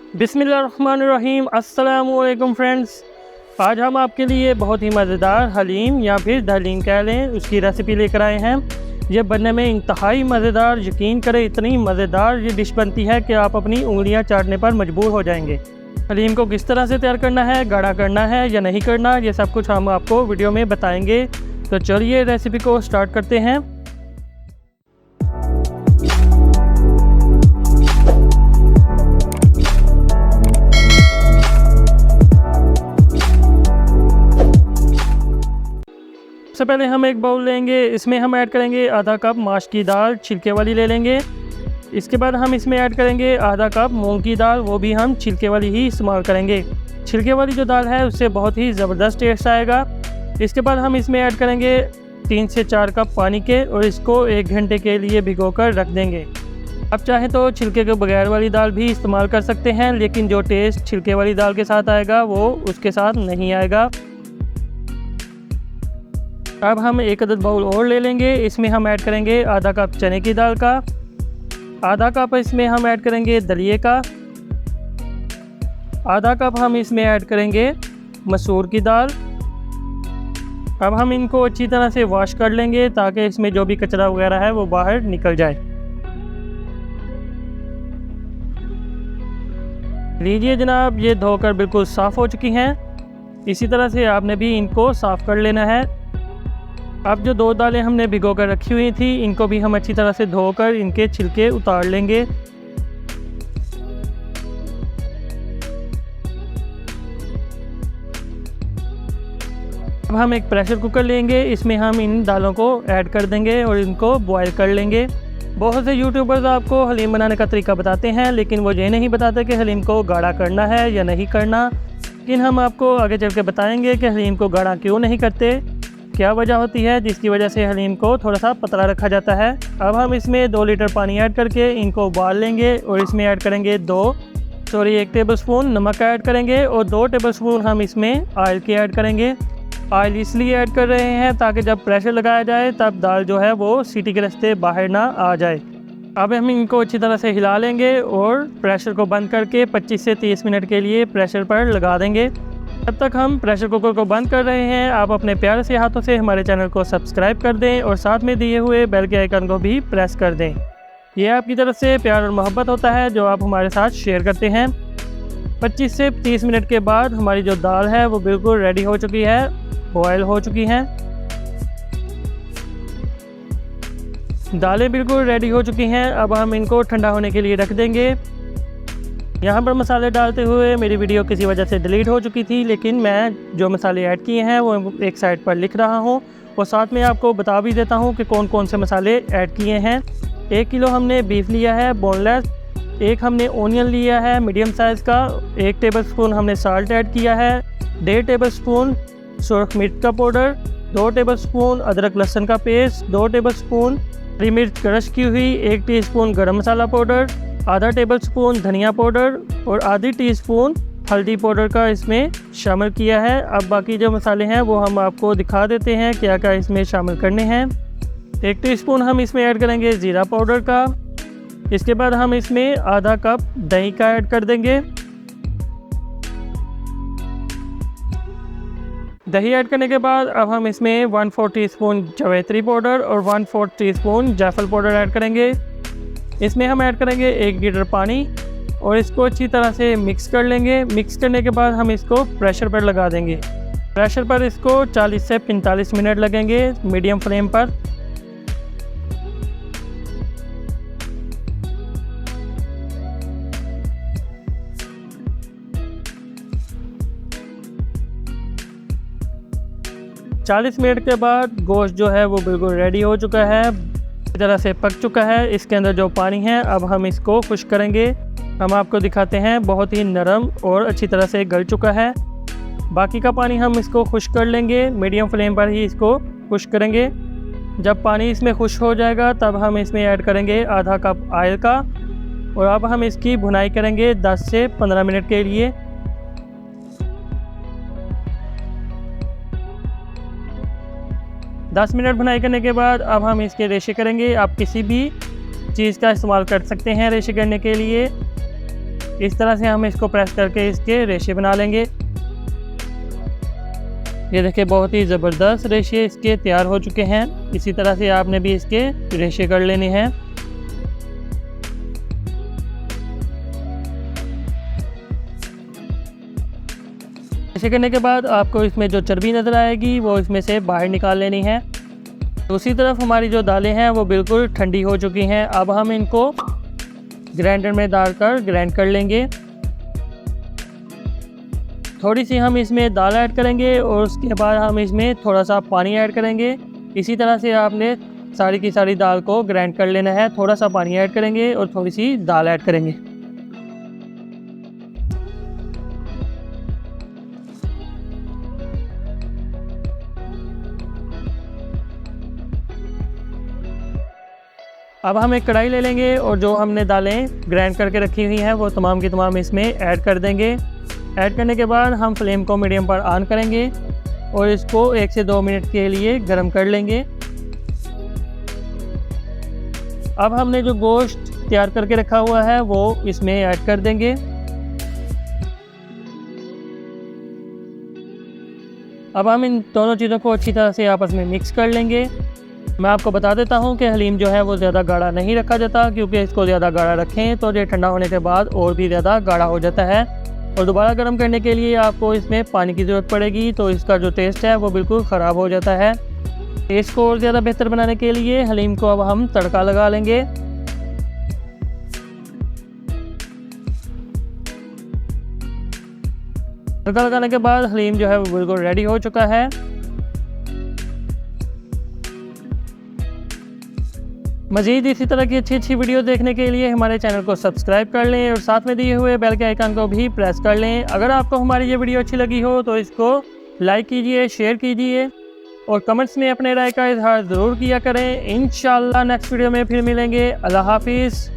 बिस्मिल्लाहिर्रहमानिर्रहीम। अस्सलामुअलैकुम फ्रेंड्स, आज हम आपके लिए बहुत ही मज़ेदार हलीम या फिर दलीम कह लें उसकी रेसिपी लेकर आए हैं। ये बनने में इंतहाई मज़ेदार, यकीन करें इतनी मज़ेदार ये डिश बनती है कि आप अपनी उंगलियां चाटने पर मजबूर हो जाएंगे। हलीम को किस तरह से तैयार करना है, गाढ़ा करना है या नहीं करना, ये सब कुछ हम आपको वीडियो में बताएँगे। तो चलिए रेसिपी को स्टार्ट करते हैं। सबसे पहले हम एक बाउल लेंगे, इसमें हम ऐड करेंगे आधा कप माश की दाल, छिलके वाली ले लेंगे। इसके बाद हम इसमें ऐड करेंगे आधा कप मूंग की दाल, वो भी हम छिलके वाली ही इस्तेमाल करेंगे। छिलके वाली जो दाल है उससे बहुत ही ज़बरदस्त टेस्ट आएगा। इसके बाद हम इसमें ऐड करेंगे 3 से 4 कप पानी के और इसको 1 घंटे के लिए भिगोकर रख देंगे। अब चाहें तो छिलके के बगैर वाली दाल भी इस्तेमाल कर सकते हैं, लेकिन जो टेस्ट छिलके वाली दाल के साथ आएगा वो उसके साथ नहीं आएगा। अब हम एक अदद बाउल और ले लेंगे, इसमें हम ऐड करेंगे आधा कप चने की दाल का, आधा कप इसमें हम ऐड करेंगे दलिए का, आधा कप हम इसमें ऐड करेंगे मसूर की दाल। अब हम इनको अच्छी तरह से वॉश कर लेंगे ताकि इसमें जो भी कचरा वगैरह है वो बाहर निकल जाए। लीजिए जनाब, ये धोकर बिल्कुल साफ़ हो चुकी हैं। इसी तरह से आपने भी इनको साफ़ कर लेना है। अब जो 2 दालें हमने भिगो कर रखी हुई थी, इनको भी हम अच्छी तरह से धोकर इनके छिलके उतार लेंगे। अब हम एक प्रेशर कुकर लेंगे, इसमें हम इन दालों को ऐड कर देंगे और इनको बॉयल कर लेंगे। बहुत से यूट्यूबर्स आपको हलीम बनाने का तरीका बताते हैं, लेकिन वो ये नहीं बताते कि हलीम को गाढ़ा करना है या नहीं करना। लेकिन हम आपको आगे चल के बताएँगे कि हलीम को गाढ़ा क्यों नहीं करते, क्या वजह होती है जिसकी वजह से हलीम को थोड़ा सा पतला रखा जाता है। अब हम इसमें 2 लीटर पानी ऐड करके इनको उबाल लेंगे और इसमें ऐड करेंगे 1 टेबलस्पून नमक ऐड करेंगे और 2 टेबलस्पून हम इसमें ऑयल के ऐड करेंगे। ऑयल इसलिए ऐड कर रहे हैं ताकि जब प्रेशर लगाया जाए तब दाल जो है वो सीटी के रास्ते बाहर ना आ जाए। अब हम इनको अच्छी तरह से हिला लेंगे और प्रेशर को बंद करके 25 से 30 मिनट के लिए प्रेशर पर लगा देंगे। जब तक हम प्रेशर कुकर को बंद कर रहे हैं, आप अपने प्यारे से हाथों से हमारे चैनल को सब्सक्राइब कर दें और साथ में दिए हुए बेल के आइकन को भी प्रेस कर दें। यह आपकी तरफ से प्यार और मोहब्बत होता है जो आप हमारे साथ शेयर करते हैं। 25 से 30 मिनट के बाद हमारी जो दाल है वो बिल्कुल रेडी हो चुकी है, बॉयल हो चुकी हैं। दालें बिल्कुल रेडी हो चुकी हैं। अब हम इनको ठंडा होने के लिए रख देंगे। यहाँ पर मसाले डालते हुए मेरी वीडियो किसी वजह से डिलीट हो चुकी थी, लेकिन मैं जो मसाले ऐड किए हैं वो एक साइड पर लिख रहा हूँ और साथ में आपको बता भी देता हूँ कि कौन कौन से मसाले ऐड किए हैं। 1 किलो हमने बीफ लिया है बोनलेस, 1 हमने ओनियन लिया है मीडियम साइज़ का, 1 टेबलस्पून हमने साल्ट ऐड किया है, 1.5 टेबलस्पून सुरख मिर्च का पाउडर, 2 टेबलस्पून अदरक लहसुन का पेस्ट, 2 टेबलस्पून हरी मिर्च क्रश की हुई, 1 टीस्पून गरम मसाला पाउडर, आधा टेबलस्पून धनिया पाउडर और आधी टीस्पून हल्दी पाउडर का इसमें शामिल किया है। अब बाकी जो मसाले हैं वो हम आपको दिखा देते हैं क्या क्या इसमें शामिल करने हैं। 1 टीस्पून हम इसमें ऐड करेंगे ज़ीरा पाउडर का। इसके बाद हम इसमें आधा कप दही का ऐड कर देंगे। दही ऐड करने के बाद अब हम इसमें 1/4 टीस्पून जावित्री पाउडर और 1/4 टीस्पून जायफल पाउडर ऐड करेंगे। इसमें हम ऐड करेंगे 1 लीटर पानी और इसको अच्छी तरह से मिक्स कर लेंगे। मिक्स करने के बाद हम इसको प्रेशर पर लगा देंगे। प्रेशर पर इसको 40 से 45 मिनट लगेंगे मीडियम फ्लेम पर। चालीस मिनट के बाद गोश्त जो है वो बिल्कुल रेडी हो चुका है, इस तरह से पक चुका है। इसके अंदर जो पानी है अब हम इसको खुश्क करेंगे। हम आपको दिखाते हैं, बहुत ही नरम और अच्छी तरह से गल चुका है। बाकी का पानी हम इसको खुश्क कर लेंगे, मीडियम फ्लेम पर ही इसको खुश्क करेंगे। जब पानी इसमें खुश्क हो जाएगा तब हम इसमें ऐड करेंगे आधा कप ऑयल का और अब हम इसकी भुनाई करेंगे 10 से 15 मिनट के लिए। 10 मिनट भुनाई करने के बाद अब हम इसके रेशे करेंगे। आप किसी भी चीज़ का इस्तेमाल कर सकते हैं रेशे करने के लिए। इस तरह से हम इसको प्रेस करके इसके रेशे बना लेंगे। ये देखिए बहुत ही ज़बरदस्त रेशे इसके तैयार हो चुके हैं। इसी तरह से आपने भी इसके रेशे कर लेने हैं। रेशे करने के बाद आपको इसमें जो चर्बी नज़र आएगी वो इसमें से बाहर निकाल लेनी है। दूसरी तरफ हमारी जो दालें हैं वो बिल्कुल ठंडी हो चुकी हैं। अब हम इनको ग्राइंडर में डालकर ग्राइंड कर लेंगे। थोड़ी सी हम इसमें दाल ऐड करेंगे और उसके बाद हम इसमें थोड़ा सा पानी ऐड करेंगे। इसी तरह से आपने सारी की सारी दाल को ग्राइंड कर लेना है। थोड़ा सा पानी ऐड करेंगे और थोड़ी सी दाल ऐड करेंगे। अब हम एक कढ़ाई ले लेंगे और जो हमने दालें ग्राइंड करके रखी हुई हैं वो तमाम की तमाम इसमें ऐड कर देंगे। ऐड करने के बाद हम फ्लेम को मीडियम पर ऑन करेंगे और इसको 1 से 2 मिनट के लिए गर्म कर लेंगे। अब हमने जो गोश्त तैयार करके रखा हुआ है वो इसमें ऐड कर देंगे। अब हम इन दोनों चीज़ों को अच्छी तरह से आपस में मिक्स कर लेंगे। मैं आपको बता देता हूँ कि हलीम जो है वो ज़्यादा गाढ़ा नहीं रखा जाता, क्योंकि इसको ज़्यादा गाढ़ा रखें तो ये ठंडा होने के बाद और भी ज़्यादा गाढ़ा हो जाता है और दोबारा गर्म करने के लिए आपको इसमें पानी की ज़रूरत पड़ेगी, तो इसका जो टेस्ट है वो बिल्कुल ख़राब हो जाता है। टेस्ट को और ज़्यादा बेहतर बनाने के लिए हलीम को अब हम तड़का लगा लेंगे। तड़का लगाने के बाद हलीम जो है वो बिल्कुल रेडी हो चुका है। मज़ीद इसी तरह की अच्छी वीडियो देखने के लिए हमारे चैनल को सब्सक्राइब कर लें और साथ में दिए हुए बेल के आइकन को भी प्रेस कर लें। अगर आपको हमारी ये वीडियो अच्छी लगी हो तो इसको लाइक कीजिए, शेयर कीजिए और कमेंट्स में अपने राय का इजहार ज़रूर किया करें। इंशाअल्लाह नेक्स्ट वीडियो में फिर मिलेंगे। अल्लाह हाफिज़।